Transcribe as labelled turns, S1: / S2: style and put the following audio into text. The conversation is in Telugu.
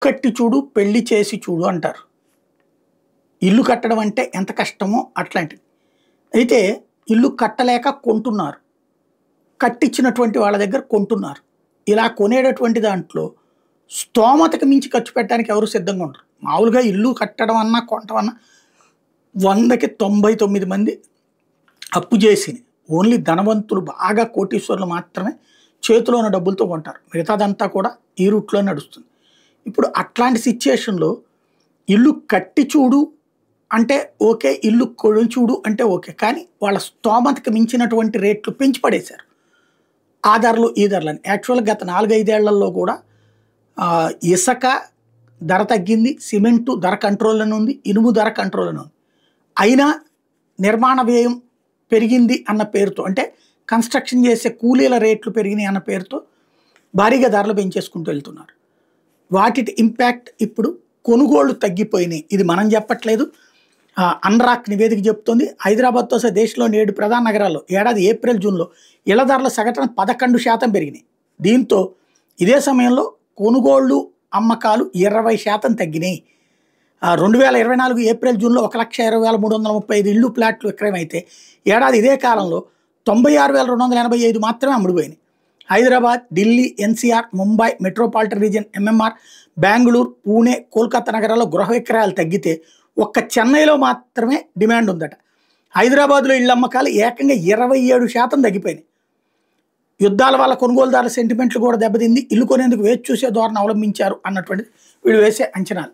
S1: కట్టి చూడు, పెళ్లి చేసి చూడు అంటారు. ఇల్లు కట్టడం అంటే ఎంత కష్టమో అట్లాంటిది. అయితే ఇల్లు కట్టలేక కొంటున్నారు. కట్టించినటువంటి వాళ్ళ దగ్గర కొంటున్నారు. ఇలా కొనేటటువంటి దాంట్లో స్తోమతకు మించి ఖర్చు పెట్టడానికి ఎవరు సిద్ధంగా ఉండరు. మామూలుగా ఇల్లు కట్టడం అన్నా, కొనటం అన్నా 100కి 99 మంది అప్పు చేసి ఓన్లీ ధనవంతులు బాగా కోటీశ్వరులు మాత్రమే చేతిలో ఉన్న డబ్బులతో కొంటారు. మిగతాదంతా కూడా ఈ రూట్‌లో నడుస్తుంది. ఇప్పుడు అట్లాంటి సిట్యుయేషన్‌లో ఇల్లు కట్టి చూడు అంటే ఓకే. ఇల్లు కొని చూడు అంటే ఓకే. కానీ వాళ్ళ స్తోమతకు మించినటువంటి రేట్లు పెంచి పడేశారు. ఆ ధరలు, ఈ ధరలని. యాక్చువల్‌గా గత 4, 5 ఏళ్లలో కూడా ఇసక ధర తగ్గింది. సిమెంటు ధర కంట్రోల్‌లోనే ఉంది. ఇనుము ధర కంట్రోల్‌లోనే ఉంది. అయినా నిర్మాణ వ్యయం పెరిగింది అన్న పేరుతో, అంటే కన్‌స్ట్రక్షన్ చేసే కూలీల రేట్లు పెరిగినాయి అన్న పేరుతో భారీగా ధరలు పెంచేసుకుంటూ వెళ్తున్నారు. వాటి ఇంపాక్ట్ ఇప్పుడు కొనుగోళ్లు తగ్గిపోయినాయి. ఇది మనం చెప్పట్లేదు. అన్రాక్ నివేదిక చెప్తోంది. హైదరాబాద్‌తో సహా దేశంలోని 7 ప్రధాన నగరాల్లో ఏడాది ఏప్రిల్, జూన్‌లో ఇళ్ల ధరల సగటున 11% పెరిగినాయి. దీంతో ఇదే సమయంలో కొనుగోళ్లు, అమ్మకాలు 20% తగ్గినాయి. 2024 ఏప్రిల్, జూన్‌లో 1,20,335 ఇళ్లు, ప్లాట్లు విక్రయమైతే ఏడాది ఇదే కాలంలో 96,285 మాత్రమే అమ్ముడుపోయినాయి. Hyderabad, Delhi, NCR, Mumbai, metropolitan region, MMR, Bengaluru, Pune, Kolkata నగరాల్లో గృహ విక్రయాలు తగ్గితే ఒక్క చెన్నైలో మాత్రమే డిమాండ్ ఉందట. హైదరాబాద్లో ఇళ్ల అమ్మకాలు ఏకంగా 27% తగ్గిపోయినాయి. యుద్ధాల వల్ల కొనుగోలుదారుల సెంటిమెంట్లు కూడా దెబ్బతింది. ఇల్లు కొనేందుకు వేచి చూసే ధోరణి అవలంబించారు అన్నటువంటిది వీళ్ళు వేసే అంచనాలు.